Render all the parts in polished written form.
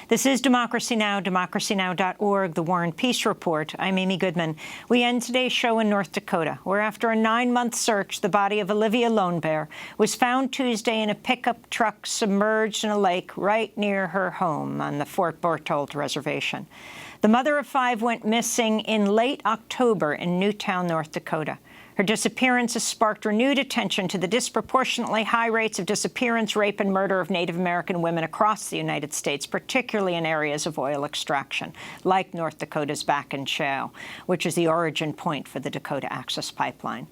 This is Democracy Now!, democracynow.org, The War and Peace Report. I'm Amy Goodman. We end today's show in North Dakota, where after a 9-month search, the body of Olivia Lone Bear was found Tuesday in a pickup truck submerged in a lake right near her home on the Fort Berthold Reservation. The mother of 5 went missing in late October in Newtown, North Dakota. Her disappearance has sparked renewed attention to the disproportionately high rates of disappearance, rape, and murder of Native American women across the United States, particularly in areas of oil extraction, like North Dakota's Bakken Shale, which is the origin point for the Dakota Access Pipeline.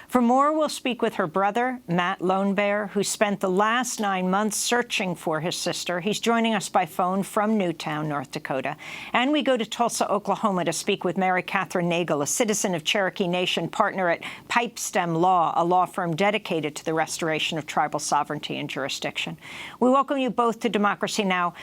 For more, we'll speak with her brother, Matt Lone Bear, who spent the last 9 months searching for his sister. He's joining us by phone from Newtown, North Dakota. And we go to Tulsa, Oklahoma to speak with Mary Catherine Nagel, a citizen of Cherokee Nation, partner at Pipestem Law, a law firm dedicated to the restoration of tribal sovereignty and jurisdiction. We welcome you both to Democracy Now!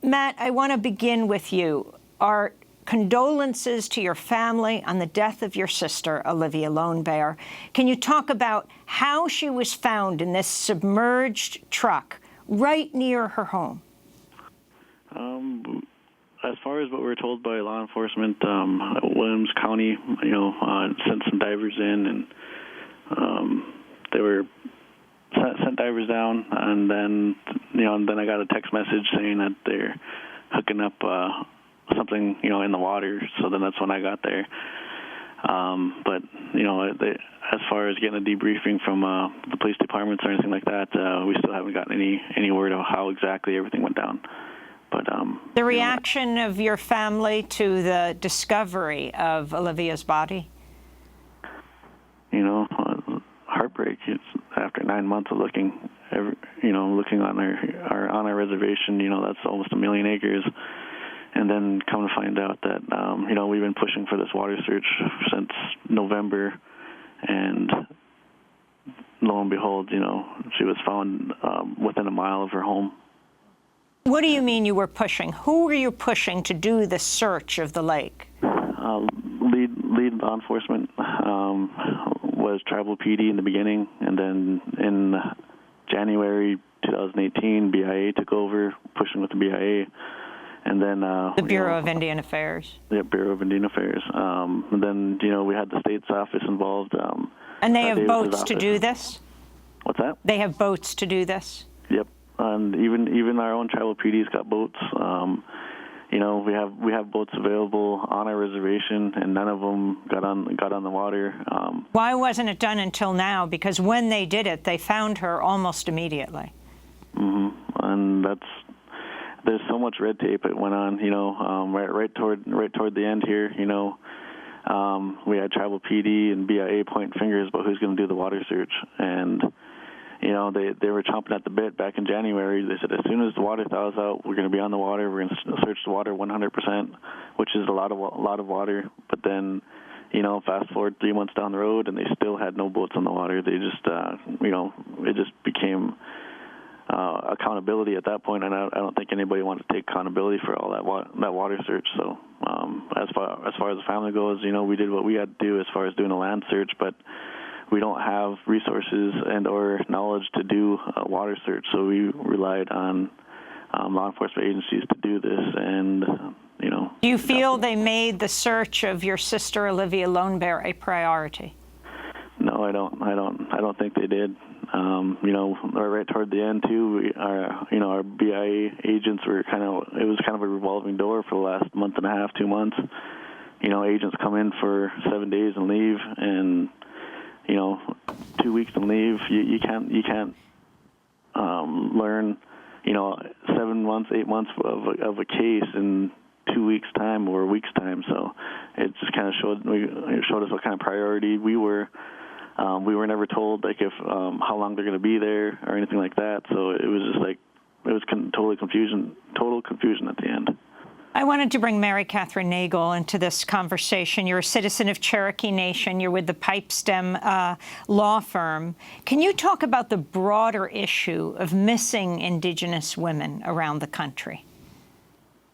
Matt, I want to begin with you. Our condolences to your family on the death of your sister, Olivia Lone Bear. Can you talk about how she was found in this submerged truck right near her home? As far as what we were told by law enforcement, Williams County, sent some divers in, and they were sent divers down, and then, then I got a text message saying that they're hooking up something, in the water. So then that's when I got there. But, as far as getting a debriefing from the police departments or anything like that, we still haven't gotten any word of how exactly everything went down. But the reaction of your family to the discovery of Olivia's body? Heartbreak. It's after 9 months of looking, looking on our reservation. That's almost 1 million acres. And then come to find out that, we've been pushing for this water search since November, and lo and behold, she was found within a mile of her home. What do you mean you were pushing? Who were you pushing to do the search of the lake? Lead law enforcement was Tribal PD in the beginning, and then in January 2018, BIA took over, pushing with the BIA. And then the Bureau of Indian Affairs. Yeah, Bureau of Indian Affairs. And then we had the state's office involved. And they have boats to do this? What's that? They have boats to do this? Yep. And even our own tribal PD's got boats. We have boats available on our reservation, and none of them got on the water. Why wasn't it done until now? Because when they did it, they found her almost immediately. And there's so much red tape that went on, right toward the end here, we had Tribal PD and BIA pointing fingers about who's going to do the water search. And, they were chomping at the bit back in January. They said, as soon as the water thaws out, we're going to be on the water. We're going to search the water 100%, which is a lot of water. But then, fast forward 3 months down the road, and they still had no boats on the water. They just, it just became accountability at that point, and I don't think anybody wanted to take accountability for all that water search. So as far as the family goes, we did what we had to do as far as doing a land search, but we don't have resources and or knowledge to do a water search, so we relied on law enforcement agencies to do this. And do you feel they made the search of your sister Olivia Lone Bear a priority? No, I don't think they did. Right toward the end too, our BIA agents were it was kind of a revolving door for the last month and a half, 2 months. Agents come in for 7 days and leave, and 2 weeks and leave. You can't learn 7 months, 8 months of a case in 2 weeks' time or a week's time. So it just kind of showed us what kind of priority we were. We were never told if how long they're going to be there or anything like that. So it was just total confusion at the end. I wanted to bring Mary Catherine Nagel into this conversation. You're a citizen of Cherokee Nation. You're with the Pipestem law firm. Can you talk about the broader issue of missing Indigenous women around the country?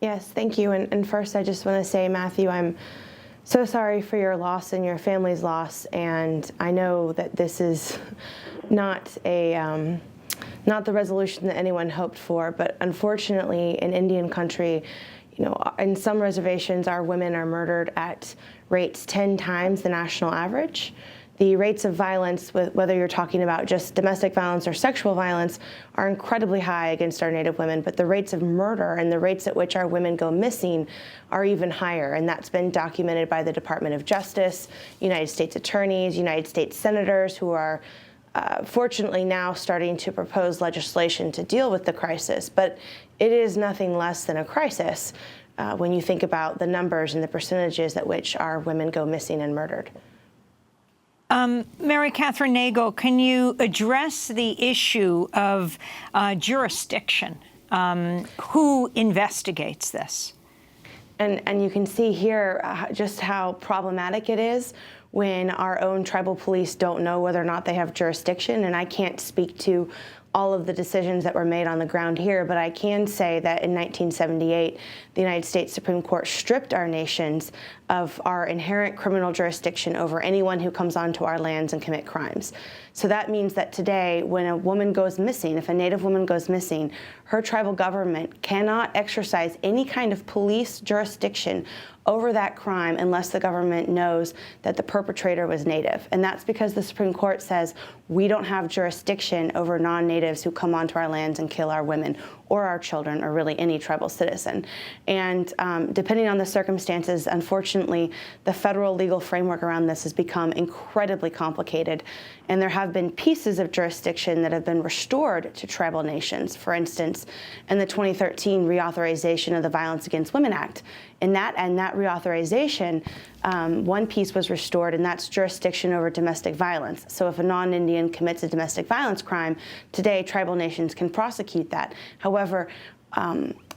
Yes, thank you. And first, I just want to say, Matthew, I'm so sorry for your loss and your family's loss. And I know that this is not not the resolution that anyone hoped for. But unfortunately, in Indian country, in some reservations, our women are murdered at rates 10 times the national average. The rates of violence, whether you're talking about just domestic violence or sexual violence, are incredibly high against our Native women, but the rates of murder and the rates at which our women go missing are even higher, and that's been documented by the Department of Justice, United States attorneys, United States senators who are fortunately now starting to propose legislation to deal with the crisis. But it is nothing less than a crisis when you think about the numbers and the percentages at which our women go missing and murdered. Mary Catherine Nagel, can you address the issue of jurisdiction? Who investigates this? And you can see here just how problematic it is when our own tribal police don't know whether or not they have jurisdiction. And I can't speak to all of the decisions that were made on the ground here, but I can say that in 1978, the United States Supreme Court stripped our nations of our inherent criminal jurisdiction over anyone who comes onto our lands and commit crimes. So that means that today, when a woman goes missing, if a Native woman goes missing, her tribal government cannot exercise any kind of police jurisdiction over that crime unless the government knows that the perpetrator was Native. And that's because the Supreme Court says we don't have jurisdiction over non-Natives who come onto our lands and kill our women or our children, or really any tribal citizen. And depending on the circumstances, unfortunately, the federal legal framework around this has become incredibly complicated. And there have been pieces of jurisdiction that have been restored to tribal nations. For instance, in the 2013 reauthorization of the Violence Against Women Act, in that reauthorization, one piece was restored, and that's jurisdiction over domestic violence. So if a non-Indian commits a domestic violence crime, today tribal nations can prosecute that. However,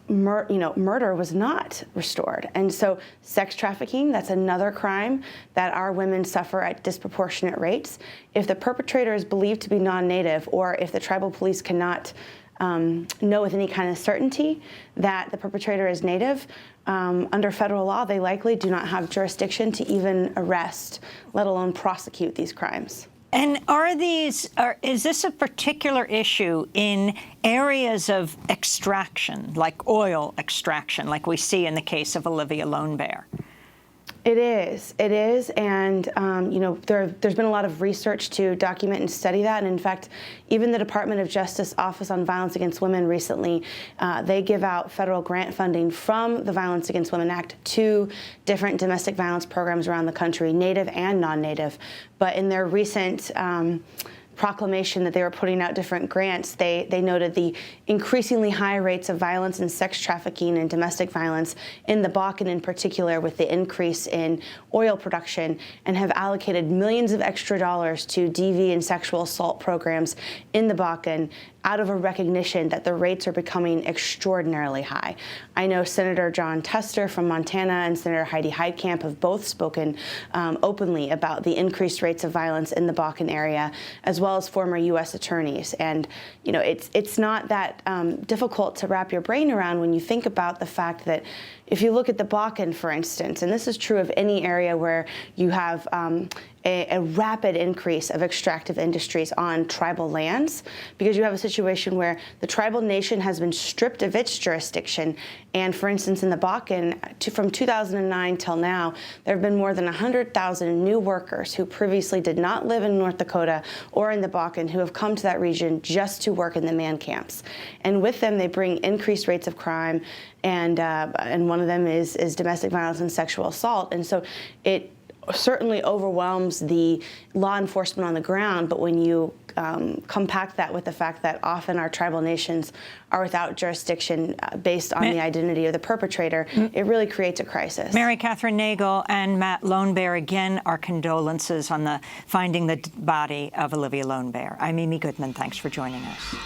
murder was not restored. And so sex trafficking, that's another crime that our women suffer at disproportionate rates. If the perpetrator is believed to be non-Native, or if the tribal police cannot know with any kind of certainty that the perpetrator is Native, under federal law, they likely do not have jurisdiction to even arrest, let alone prosecute these crimes. And is this a particular issue in areas of extraction, like oil extraction, like we see in the case of Olivia Lone Bear? It is, and there's been a lot of research to document and study that, and in fact, even the Department of Justice Office on Violence Against Women recently, they give out federal grant funding from the Violence Against Women Act to different domestic violence programs around the country, Native and non-Native. But in their recent proclamation that they were putting out different grants, they noted the increasingly high rates of violence and sex trafficking and domestic violence in the Bakken in particular, with the increase in oil production, and have allocated millions of extra dollars to DV and sexual assault programs in the Bakken out of a recognition that the rates are becoming extraordinarily high. I know Senator Jon Tester from Montana and Senator Heidi Heitkamp have both spoken openly about the increased rates of violence in the Bakken area, as well as former U.S. attorneys. And it's not that difficult to wrap your brain around when you think about the fact that if you look at the Bakken, for instance, and this is true of any area where you have a rapid increase of extractive industries on tribal lands, because you have a situation where the tribal nation has been stripped of its jurisdiction. And for instance, in the Bakken, from 2009 till now, there have been more than 100,000 new workers who previously did not live in North Dakota or in the Bakken, who have come to that region just to work in the man camps. And with them, they bring increased rates of crime, and one of them is domestic violence and sexual assault. And so it certainly overwhelms the law enforcement on the ground, but when you compact that with the fact that often our tribal nations are without jurisdiction based on the identity of the perpetrator, it really creates a crisis. Mary Catherine Nagel and Matt Lone Bear, again, our condolences on finding the body of Olivia Lone Bear. I'm Amy Goodman. Thanks for joining us.